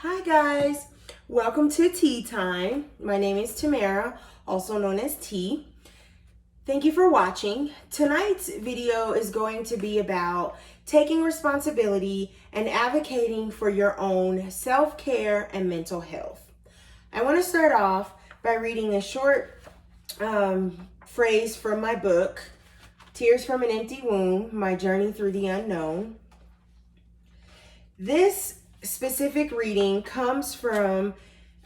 Hi guys, welcome to Tea Time. My name is Tamara, also known as T. Thank you for watching. Tonight's video is going to be about taking responsibility and advocating for your own self-care and mental health. I want to start off by reading a short phrase from my book, Tears from an Empty Womb, My Journey Through the Unknown. This specific reading comes from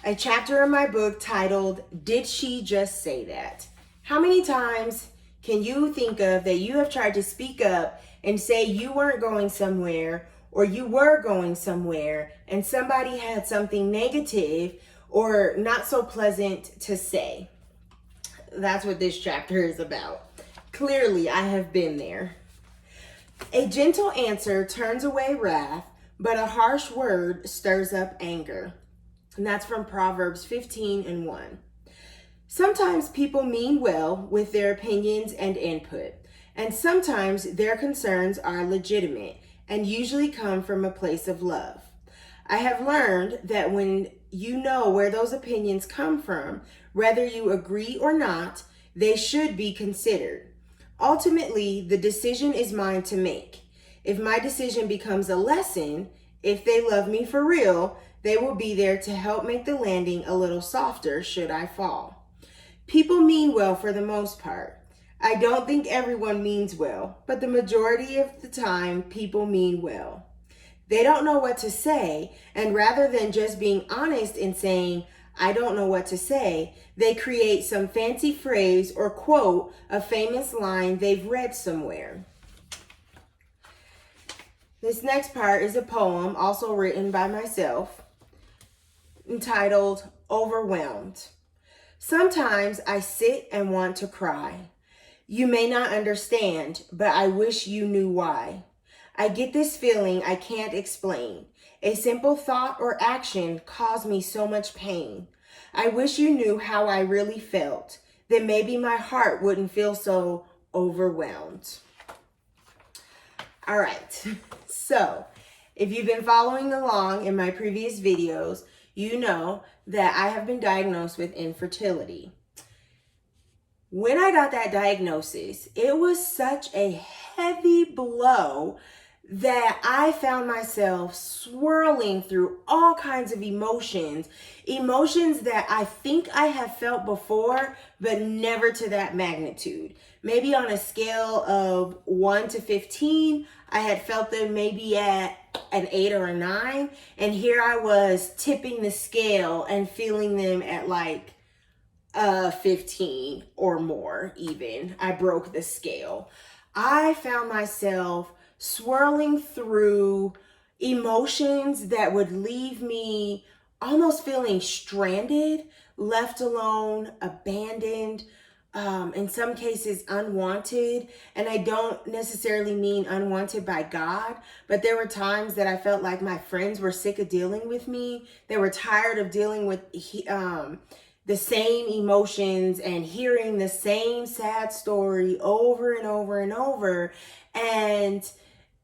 a chapter in my book titled, Did She Just Say That? How many times can you think of that you have tried to speak up and say you weren't going somewhere or you were going somewhere and somebody had something negative or not so pleasant to say? That's what this chapter is about. Clearly, I have been there. A gentle answer turns away wrath, but a harsh word stirs up anger. And that's from Proverbs 15:1. Sometimes people mean well with their opinions and input, and sometimes their concerns are legitimate and usually come from a place of love. I have learned that when you know where those opinions come from, whether you agree or not, they should be considered. Ultimately, the decision is mine to make. If my decision becomes a lesson, if they love me for real, they will be there to help make the landing a little softer should I fall. People mean well for the most part. I don't think everyone means well, but the majority of the time, people mean well. They don't know what to say, and rather than just being honest and saying, I don't know what to say, they create some fancy phrase or quote a famous line they've read somewhere. This next part is a poem also written by myself entitled Overwhelmed. Sometimes I sit and want to cry. You may not understand, but I wish you knew why. I get this feeling I can't explain. A simple thought or action caused me so much pain. I wish you knew how I really felt. Then maybe my heart wouldn't feel so overwhelmed. All right, so if you've been following along in my previous videos, you know that I have been diagnosed with infertility. When I got that diagnosis, it was such a heavy blow that I found myself swirling through all kinds of emotions that I think I have felt before, but never to that magnitude. Maybe on a scale of 1 to 15, I had felt them maybe at an 8 or a 9. And here I was tipping the scale and feeling them at like 15 or more even. I broke the scale. I found myself swirling through emotions that would leave me almost feeling stranded, left alone, abandoned, in some cases unwanted. And I don't necessarily mean unwanted by God, but there were times that I felt like my friends were sick of dealing with me. They were tired of dealing with the same emotions and hearing the same sad story over and over and over. And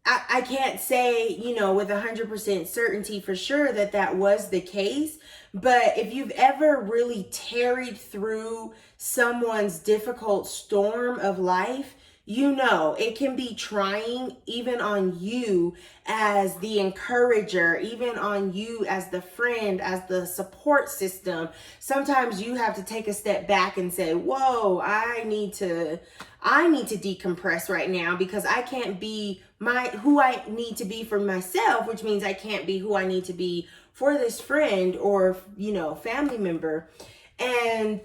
I can't say, with 100% certainty for sure that was the case. But if you've ever really tarried through someone's difficult storm of life, it can be trying even on you as the encourager, even on you as the friend, as the support system. Sometimes you have to take a step back and say, whoa, I need to decompress right now because I can't be who I need to be for myself, which means I can't be who I need to be for this friend or, family member. And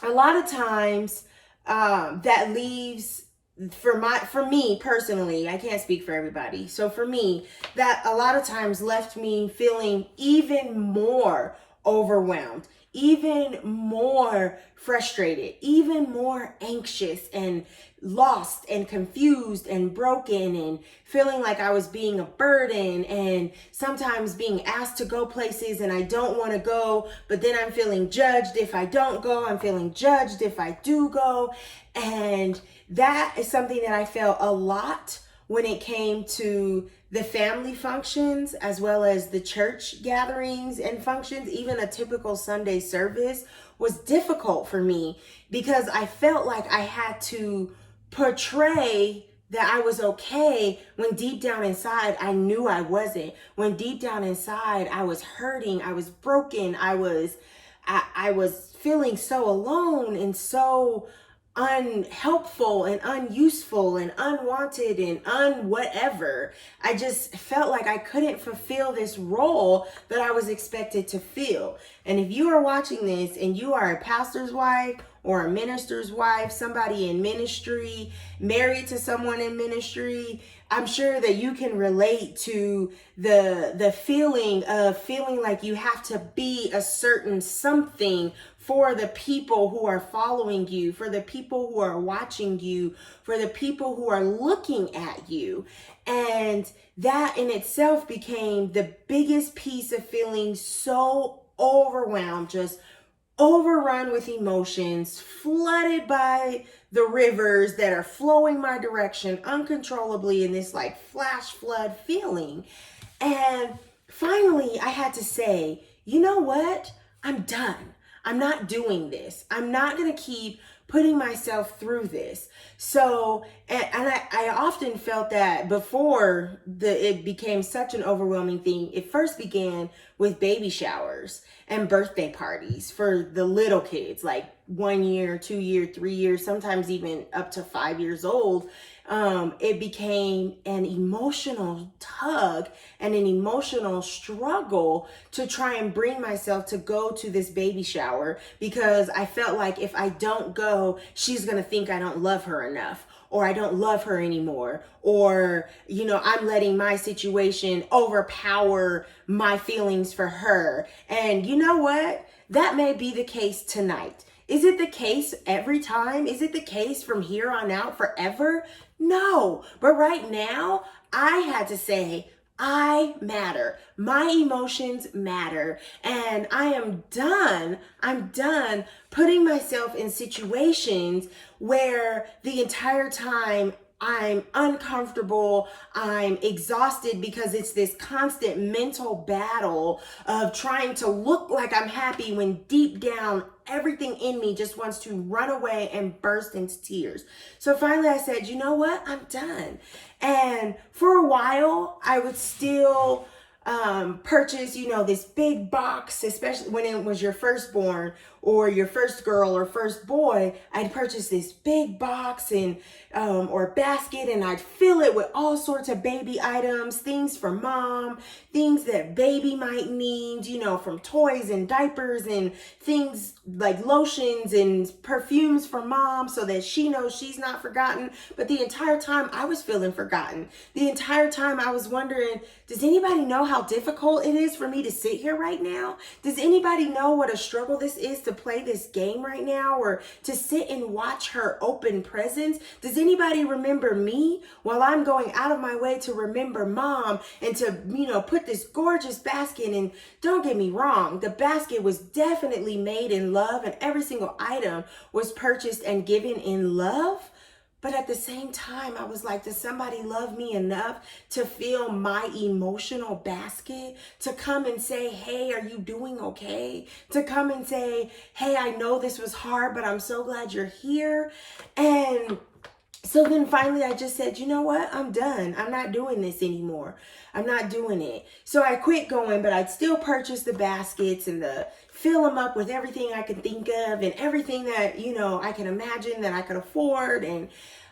a lot of times that leaves, for me personally, I can't speak for everybody. So for me, that a lot of times left me feeling even more overwhelmed, even more frustrated, even more anxious and lost and confused and broken and feeling like I was being a burden and sometimes being asked to go places and I don't want to go, but then I'm feeling judged if I don't go. I'm feeling judged if I do go. And that is something that I felt a lot when it came to the family functions as well as the church gatherings and functions. Even a typical Sunday service was difficult for me because I felt like I had to portray that I was okay when deep down inside I knew I wasn't. When deep down inside I was hurting, I was broken, I was feeling so alone and so unhelpful and unuseful and unwanted and unwhatever. I just felt like I couldn't fulfill this role that I was expected to fill. And if you are watching this and you are a pastor's wife or a minister's wife, somebody in ministry, married to someone in ministry, I'm sure that you can relate to the feeling of feeling like you have to be a certain something for the people who are following you, for the people who are watching you, for the people who are looking at you. And that in itself became the biggest piece of feeling so overwhelmed, just overrun with emotions, flooded by the rivers that are flowing my direction uncontrollably in this like flash flood feeling. And finally, I had to say, you know what? I'm done. I'm not doing this. I'm not going to keep putting myself through this. So, and I often felt that before it became such an overwhelming thing. It first began with baby showers and birthday parties for the little kids, like 1 year, 2 year, 3 years, sometimes even up to 5 years old. It became an emotional tug and an emotional struggle to try and bring myself to go to this baby shower, because I felt like if I don't go, she's going to think I don't love her enough, or I don't love her anymore, or, you know, I'm letting my situation overpower my feelings for her. And you know what? That may be the case tonight. Is it the case every time? Is it the case from here on out forever? No. But right now, I had to say, I matter. My emotions matter. And I am done. I'm done putting myself in situations where the entire time I'm uncomfortable, I'm exhausted, because it's this constant mental battle of trying to look like I'm happy when deep down everything in me just wants to run away and burst into tears. So finally I said, you know what? I'm done. And for a while I would still purchase, you know, this big box, especially when it was your firstborn or your first girl or first boy. I'd purchase this big box and or basket, and I'd fill it with all sorts of baby items, things for mom, things that baby might need, you know, from toys and diapers and things like lotions and perfumes for mom so that she knows she's not forgotten. But the entire time I was feeling forgotten. The entire time I was wondering, does anybody know how difficult it is for me to sit here right now? Does anybody know what a struggle this is to play this game right now, or to sit and watch her open presents? Does anybody remember me while I'm going out of my way to remember mom and to, you know, put this gorgeous basket in? Don't get me wrong, the basket was definitely made in love and every single item was purchased and given in love. But at the same time, I was like, does somebody love me enough to fill my emotional basket? To come and say, hey, are you doing okay? To come and say, hey, I know this was hard, but I'm so glad you're here. And so then finally I just said, you know what? I'm done. I'm not doing this anymore. I'm not doing it. So I quit going, but I'd still purchase the baskets and fill them up with everything I could think of and everything that, you know, I can imagine that I could afford. And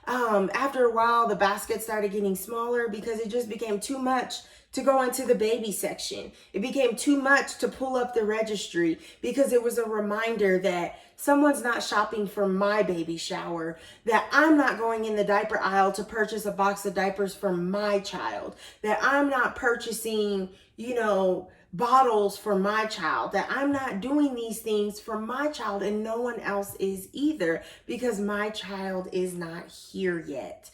after a while, the basket started getting smaller because it just became too much to go into the baby section. It became too much to pull up the registry because it was a reminder that someone's not shopping for my baby shower, that I'm not going in the diaper aisle to purchase a box of diapers for my child, that I'm not purchasing, you know, bottles for my child, that I'm not doing these things for my child, and no one else is either, because my child is not here yet.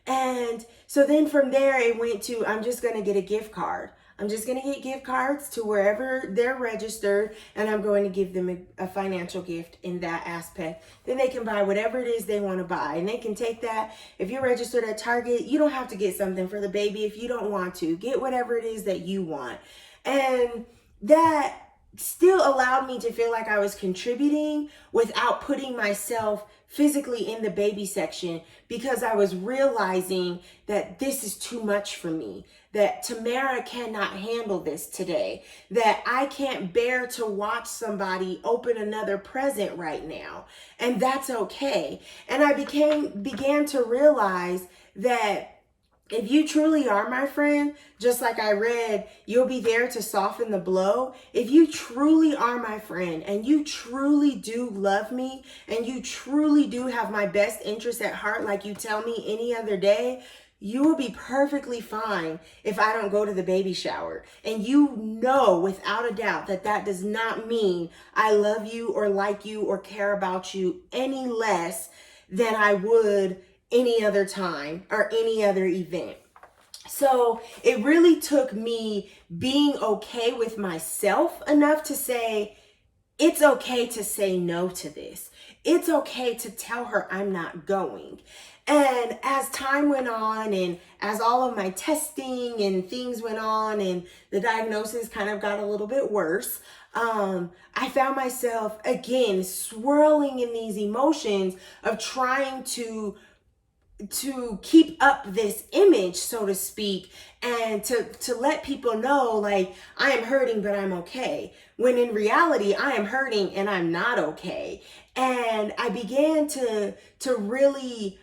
And so then from there it went to, I'm just going to get a gift card. I'm just going to get gift cards to wherever they're registered, and I'm going to give them a financial gift in that aspect. Then they can buy whatever it is they want to buy. And they can take that. If you're registered at Target, you don't have to get something for the baby if you don't want to. Get whatever it is that you want. And that still allowed me to feel like I was contributing without putting myself physically in the baby section, because I was realizing that this is too much for me, that Tamara cannot handle this today, that I can't bear to watch somebody open another present right now, and that's okay. And I began to realize that if you truly are my friend, just like I read, you'll be there to soften the blow. If you truly are my friend and you truly do love me and you truly do have my best interest at heart, like you tell me any other day, you will be perfectly fine if I don't go to the baby shower. And you know without a doubt that that does not mean I love you or like you or care about you any less than I would any other time or any other event. So it really took me being okay with myself enough to say, it's okay to say no to this. It's okay to tell her I'm not going. And as time went on and as all of my testing and things went on and the diagnosis kind of got a little bit worse, I found myself again swirling in these emotions of trying to keep up this image, so to speak, and to let people know, like, I am hurting, but I'm okay. When in reality, I am hurting and I'm not okay. And I began to really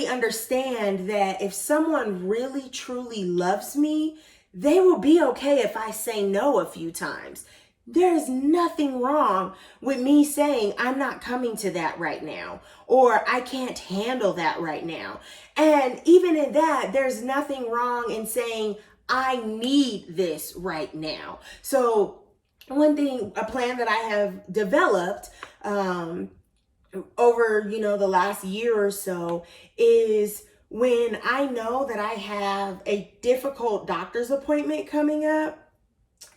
understand that if someone really truly loves me, they will be okay if I say no a few times. There is nothing wrong with me saying I'm not coming to that right now, or I can't handle that right now. And even in that, there's nothing wrong in saying I need this right now. So one thing, a plan that I have developed over, the last year or so is when I know that I have a difficult doctor's appointment coming up,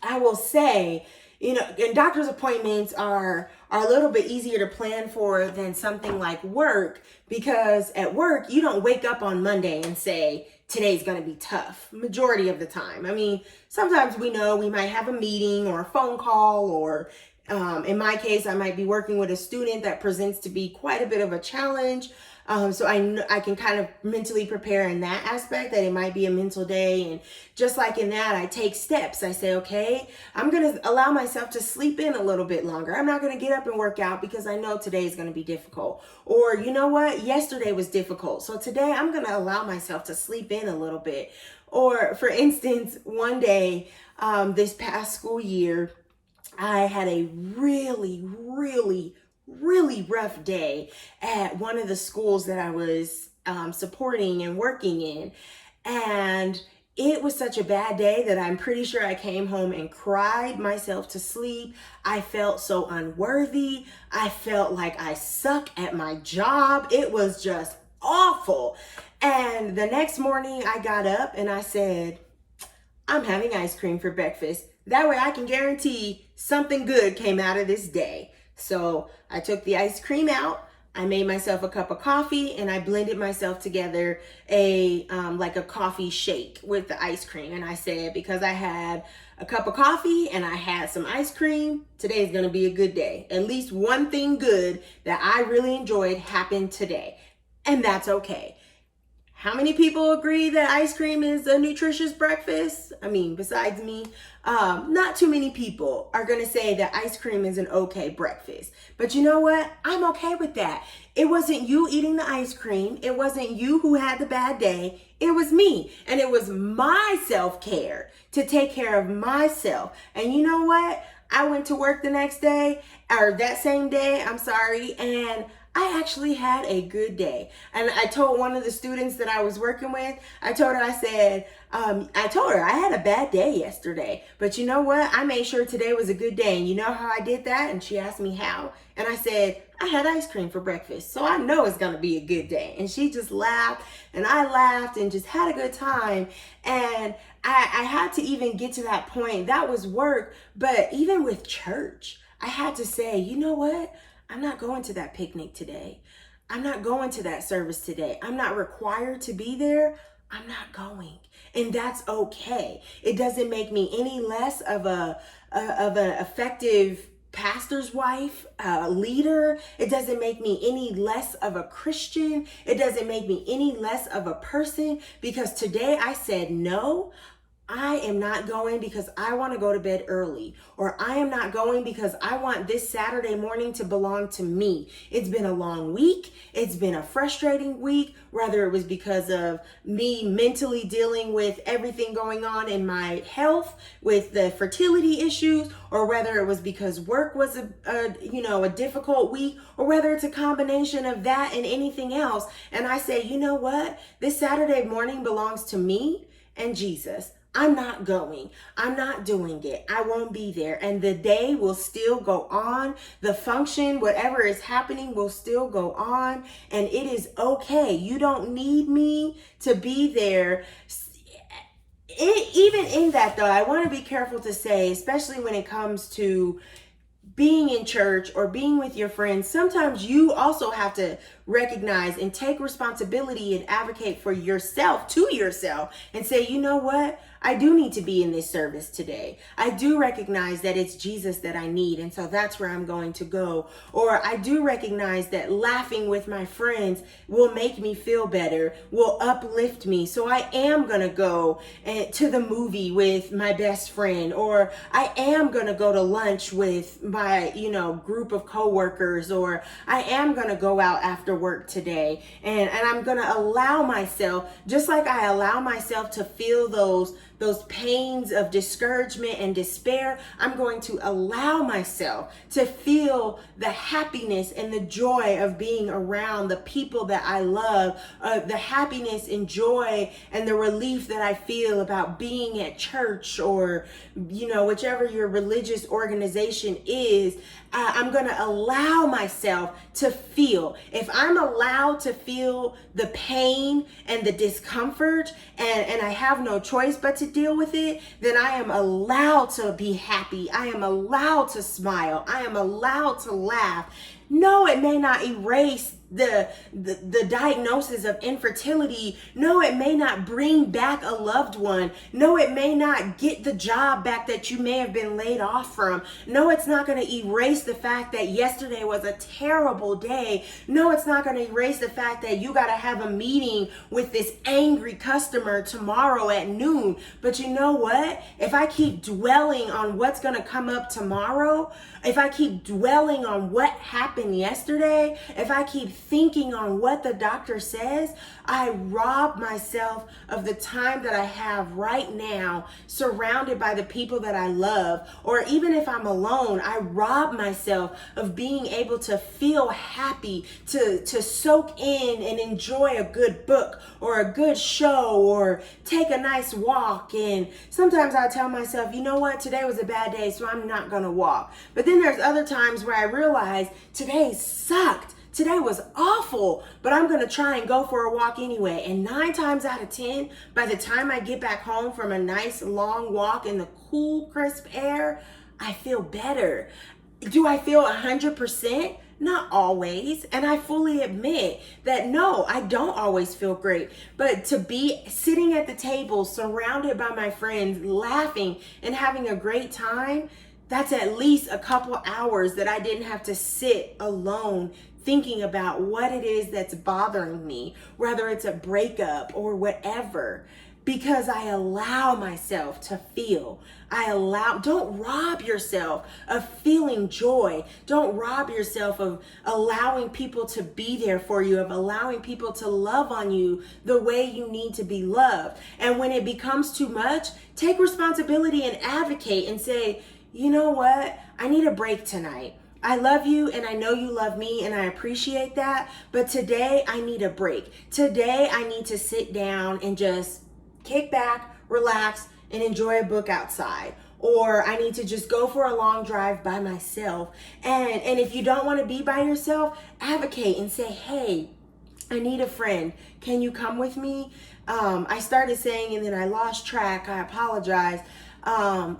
I will say, and doctor's appointments are a little bit easier to plan for than something like work, because at work, you don't wake up on Monday and say, today's going to be tough, majority of the time. I mean, sometimes we know we might have a meeting or a phone call, or in my case, I might be working with a student that presents to be quite a bit of a challenge. So I can kind of mentally prepare in that aspect, that it might be a mental day. And just like in that, I take steps. I say, okay, I'm going to allow myself to sleep in a little bit longer. I'm not going to get up and work out because I know today is going to be difficult. Or you know what? Yesterday was difficult. So today I'm going to allow myself to sleep in a little bit. Or for instance, one day, this past school year, I had a really rough day at one of the schools that I was supporting and working in. And it was such a bad day that I'm pretty sure I came home and cried myself to sleep. I felt so unworthy. I felt like I suck at my job. It was just awful. And the next morning I got up and I said, I'm having ice cream for breakfast. That way I can guarantee something good came out of this day. So I took the ice cream out, I made myself a cup of coffee, and I blended myself together like a coffee shake with the ice cream. And I said, because I had a cup of coffee and I had some ice cream, today's gonna be a good day. At least one thing good that I really enjoyed happened today. And that's okay. How many people agree that ice cream is a nutritious breakfast? I mean, besides me, not too many people are going to say that ice cream is an okay breakfast. But you know what? I'm okay with that. It wasn't you eating the ice cream. It wasn't you who had the bad day. It was me. And it was my self-care to take care of myself. And you know what? I went to work the next day, or that same day, and I actually had a good day. And I told one of the students that I was working with, I told her I had a bad day yesterday, but you know what? I made sure today was a good day. And you know how I did that? And she asked me how. And I said, I had ice cream for breakfast, so I know it's going to be a good day. And she just laughed, and I laughed and just had a good time. And I had to even get to that point. That was work. But even with church, I had to say, you know what? I'm not going to that picnic today. I'm not going to that service today. I'm not required to be there. I'm not going. And that's okay. It doesn't make me any less of an effective pastor's wife, leader. It doesn't make me any less of a Christian. It doesn't make me any less of a person, because today I said no. I am not going because I want to go to bed early, or I am not going because I want this Saturday morning to belong to me. It's been a long week. It's been a frustrating week, whether it was because of me mentally dealing with everything going on in my health with the fertility issues, or whether it was because work was a difficult week, or whether it's a combination of that and anything else. And I say, you know what? This Saturday morning belongs to me and Jesus. I'm not going. I'm not doing it. I won't be there. And the day will still go on. The function, whatever is happening, will still go on. And it is okay. You don't need me to be there. Even in that, though, I want to be careful to say, especially when it comes to being in church or being with your friends, sometimes you also have to recognize and take responsibility and advocate for yourself, to yourself, and say, you know what? I do need to be in this service today. I do recognize that it's Jesus that I need, and so that's where I'm going to go. Or I do recognize that laughing with my friends will make me feel better, will uplift me. So I am going to go to the movie with my best friend, or I am going to go to lunch with my, group of coworkers, or I am going to go out after work today. And I'm going to allow myself, just like I allow myself to feel those pains of discouragement and despair, I'm going to allow myself to feel the happiness and the joy of being around the people that I love, the happiness and joy and the relief that I feel about being at church, or, whichever your religious organization is. I'm going to allow myself to feel. If I'm allowed to feel the pain and the discomfort, and I have no choice but to deal with it, then I am allowed to be happy. I am allowed to smile. I am allowed to laugh. No, it may not erase the diagnosis of infertility. No, it may not bring back a loved one. No, it may not get the job back that you may have been laid off from. No, it's not going to erase the fact that yesterday was a terrible day. No, it's not going to erase the fact that you got to have a meeting with this angry customer tomorrow at noon. But you know what? If I keep dwelling on what's going to come up tomorrow, if I keep dwelling on what happened yesterday, if I keep thinking on what the doctor says, I rob myself of the time that I have right now surrounded by the people that I love. Or even if I'm alone, I rob myself of being able to feel happy, to soak in and enjoy a good book or a good show, or take a nice walk. And sometimes I tell myself, you know what, today was a bad day, so I'm not gonna walk. But then there's other times where I realize today sucked. Today was awful, but I'm going to try and go for a walk anyway. And 9 times out of 10, by the time I get back home from a nice long walk in the cool, crisp air, I feel better. Do I feel 100%? Not always. And I fully admit that no, I don't always feel great. But to be sitting at the table, surrounded by my friends, laughing and having a great time, that's at least a couple hours that I didn't have to sit alone thinking about what it is that's bothering me, whether it's a breakup or whatever, because I allow myself to feel. Don't rob yourself of feeling joy. Don't rob yourself of allowing people to be there for you, of allowing people to love on you the way you need to be loved. And when it becomes too much, take responsibility and advocate and say, you know what? I need a break tonight. I love you and I know you love me and I appreciate that. But today I need a break. Today I need to sit down and just kick back, relax, and enjoy a book outside. Or I need to just go for a long drive by myself. And if you don't want to be by yourself, advocate and say, hey, I need a friend. Can you come with me? I started saying and then I lost track. I apologize.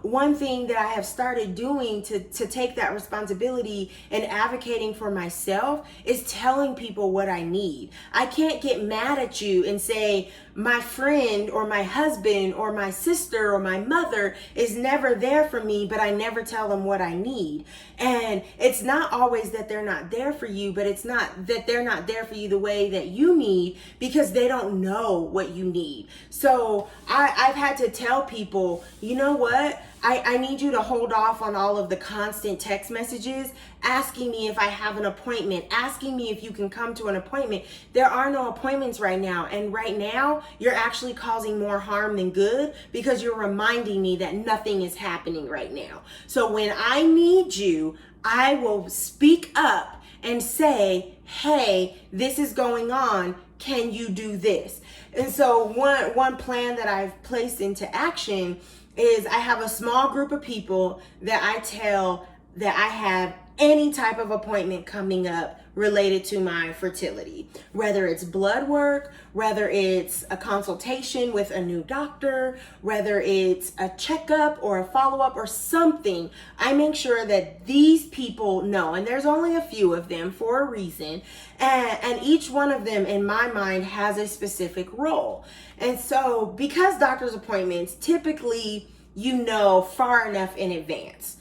One thing that I have started doing to take that responsibility and advocating for myself is telling people what I need. I can't get mad at you and say my friend or my husband or my sister or my mother is never there for me, but I never tell them what I need. And it's not always that they're not there for you, but it's not that they're not there for you the way that you need, because they don't know what you need. So I've had to tell people, you know what? I need you to hold off on all of the constant text messages asking me if I have an appointment, asking me if you can come to an appointment. There are no appointments right now. And right now, you're actually causing more harm than good, because you're reminding me that nothing is happening right now. So when I need you, I will speak up and say, hey, this is going on. Can you do this? And so one plan that I've placed into action is I have a small group of people that I tell that I have any type of appointment coming up related to my fertility, whether it's blood work, whether it's a consultation with a new doctor, whether it's a checkup or a follow-up or something. I make sure that these people know, and there's only a few of them for a reason, and each one of them in my mind has a specific role. And so because doctor's appointments typically you know far enough in advance,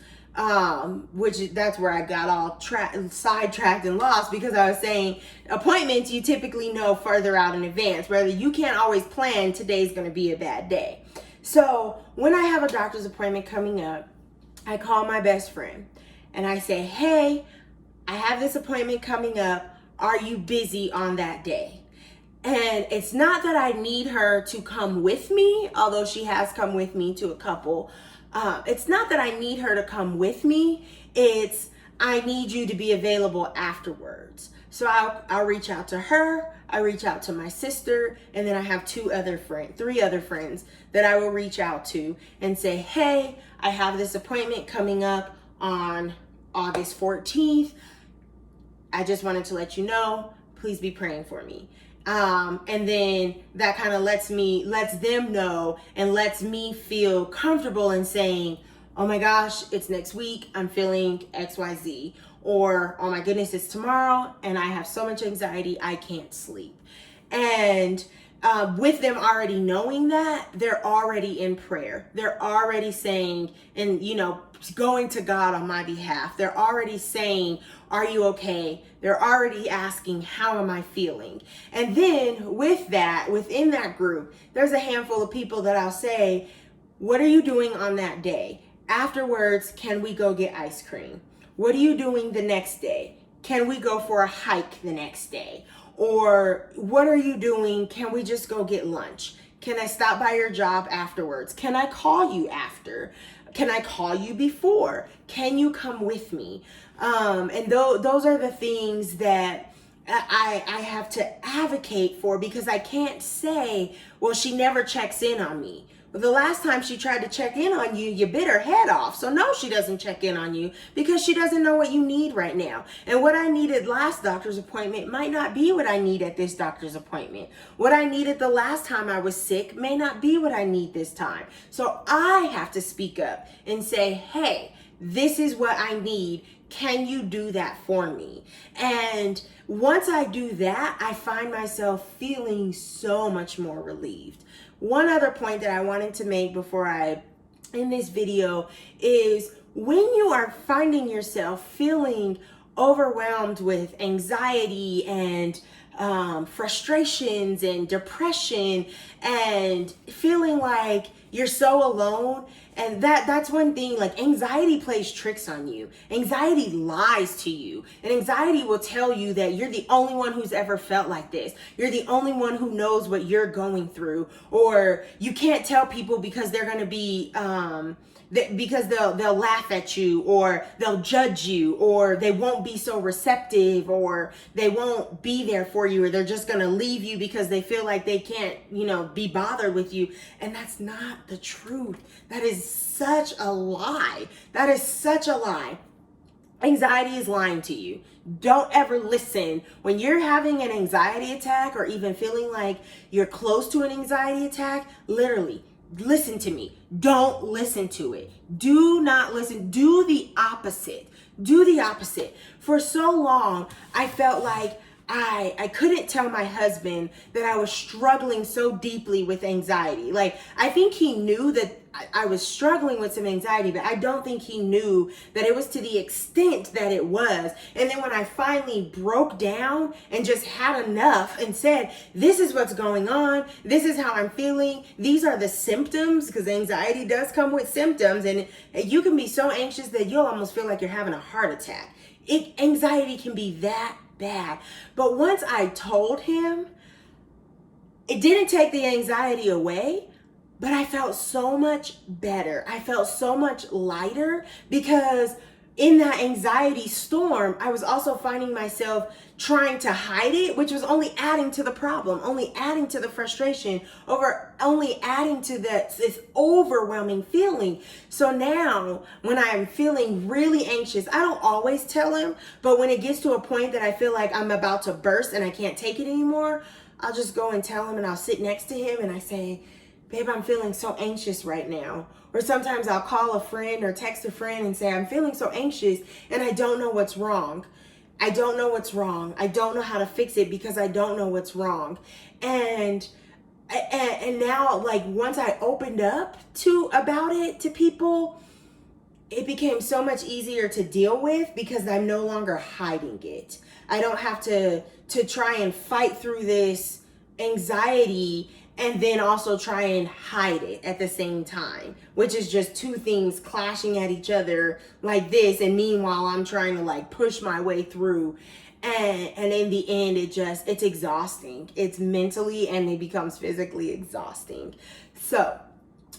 which that's where I got all sidetracked and lost, because I was saying appointments you typically know further out in advance, whether you can't always plan today's going to be a bad day. So when I have a doctor's appointment coming up, I call my best friend and I say, hey, I have this appointment coming up. Are you busy on that day? And it's not that I need her to come with me, although she has come with me to a couple. It's not that I need her to come with me. It's I need you to be available afterwards. So I'll reach out to her. I reach out to my sister, and then I have three other friends that I will reach out to and say, hey, I have this appointment coming up on August 14th. I just wanted to let you know, please be praying for me. And then that kind of lets them know and lets me feel comfortable in saying, oh my gosh, it's next week, I'm feeling XYZ. Or, oh my goodness, it's tomorrow and I have so much anxiety, I can't sleep. And with them already knowing that, they're already in prayer. They're already saying, and going to God on my behalf. They're already saying, are you okay? They're already asking, how am I feeling? And then with that, within that group, there's a handful of people that I'll say, what are you doing on that day? Afterwards, can we go get ice cream? What are you doing the next day? Can we go for a hike the next day? Or what are you doing? Can we just go get lunch? Can I stop by your job afterwards? Can I call you after? Can I call you before? Can you come with me? And those are the things that I have to advocate for, because I can't say, well, she never checks in on me. But the last time she tried to check in on you, you bit her head off. So no, she doesn't check in on you because she doesn't know what you need right now. And what I needed last doctor's appointment might not be what I need at this doctor's appointment. What I needed the last time I was sick may not be what I need this time. So I have to speak up and say, hey, this is what I need. Can you do that for me? And once I do that, I find myself feeling so much more relieved. One other point that I wanted to make before I end this video is when you are finding yourself feeling overwhelmed with anxiety and frustrations and depression and feeling like you're so alone. And that's one thing, like anxiety plays tricks on you. Anxiety lies to you. And anxiety will tell you that you're the only one who's ever felt like this. You're the only one who knows what you're going through. Or you can't tell people because they're going to be, because they'll laugh at you, or they'll judge you, or they won't be so receptive, or they won't be there for you, or they're just going to leave you because they feel like they can't, be bothered with you. And that's not the truth. That is such a lie. That is such a lie. Anxiety is lying to you. Don't ever listen. When you're having an anxiety attack or even feeling like you're close to an anxiety attack, literally, listen to me. Don't listen to it. Do not listen. Do the opposite. Do the opposite. For so long, I felt like I couldn't tell my husband that I was struggling so deeply with anxiety. Like, I think he knew that I was struggling with some anxiety, but I don't think he knew that it was to the extent that it was. And then when I finally broke down and just had enough and said, this is what's going on, this is how I'm feeling, these are the symptoms, because anxiety does come with symptoms, and you can be so anxious that you'll almost feel like you're having a heart attack. Anxiety can be that bad. But once I told him, it didn't take the anxiety away, but I felt so much better. I felt so much lighter, because in that anxiety storm, I was also finding myself trying to hide it, which was only adding to the problem, only adding to the frustration, only adding to this overwhelming feeling. So now when I'm feeling really anxious, I don't always tell him, but when it gets to a point that I feel like I'm about to burst and I can't take it anymore, I'll just go and tell him, and I'll sit next to him and I say, babe, I'm feeling so anxious right now. Or sometimes I'll call a friend or text a friend and say, I'm feeling so anxious and I don't know what's wrong. I don't know what's wrong. I don't know how to fix it because I don't know what's wrong. And now, like, once I opened up about it to people, it became so much easier to deal with because I'm no longer hiding it. I don't have to try and fight through this anxiety and then also try and hide it at the same time, which is just two things clashing at each other like this. And meanwhile, I'm trying to like push my way through. And in the end, it's exhausting. It's mentally and it becomes physically exhausting. So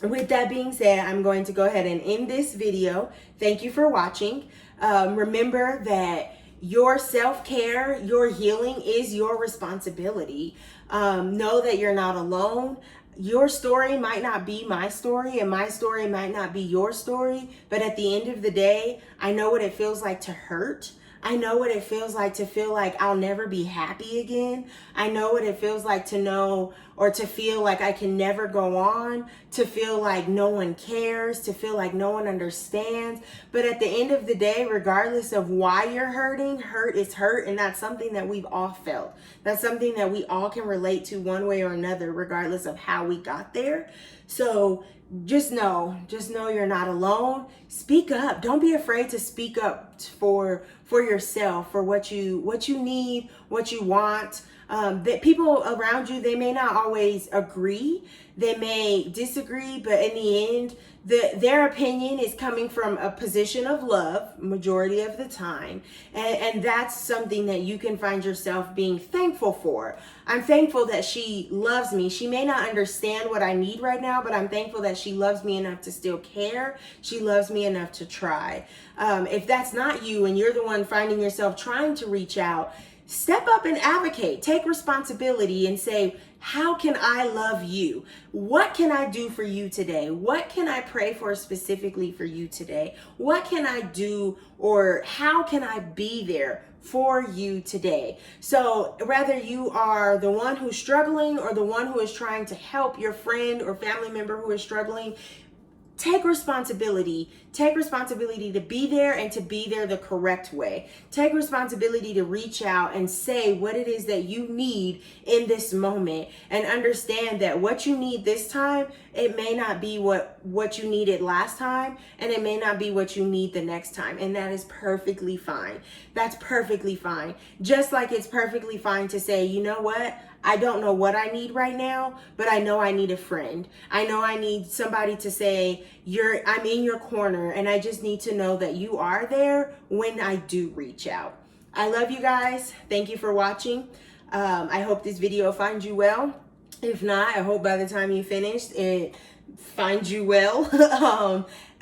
with that being said, I'm going to go ahead and end this video. Thank you for watching. Remember that your self-care, your healing is your responsibility. Know that you're not alone. Your story might not be my story, and my story might not be your story, but at the end of the day, I know what it feels like to hurt. I know what it feels like to feel like I'll never be happy again. I know what it feels like to know or to feel like I can never go on, to feel like no one cares, to feel like no one understands. But at the end of the day, regardless of why you're hurting, hurt is hurt, and that's something that we've all felt. That's something that we all can relate to one way or another, regardless of how we got there. So just know you're not alone. Speak up. Don't be afraid to speak up for yourself, for what you need, what you want. That people around you, they may not always agree, they may disagree, but in the end, their opinion is coming from a position of love majority of the time, and that's something that you can find yourself being thankful for. I'm thankful that she loves me. She may not understand what I need right now, but I'm thankful that she loves me enough to still care. She loves me enough to try. If that's not you and you're the one finding yourself trying to reach out, step up and advocate. Take responsibility and say, how can I love you? What can I do for you today? What can I pray for specifically for you today? What can I do, or how can I be there for you today? So whether you are the one who's struggling or the one who is trying to help your friend or family member who is struggling, take responsibility. Take responsibility to be there and to be there the correct way. Take responsibility to reach out and say what it is that you need in this moment, and understand that what you need this time, it may not be what you needed last time, and it may not be what you need the next time. And that is perfectly fine. That's perfectly fine. Just like it's perfectly fine to say, you know what? I don't know what I need right now, but I know I need a friend. I know I need somebody to say, I'm in your corner, and I just need to know that you are there when I do reach out. I love you guys. Thank you for watching. I hope this video finds you well. If not, I hope by the time you finished, it finds you well.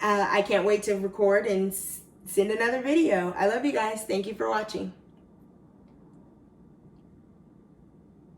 I can't wait to record and send another video. I love you guys. Thank you for watching.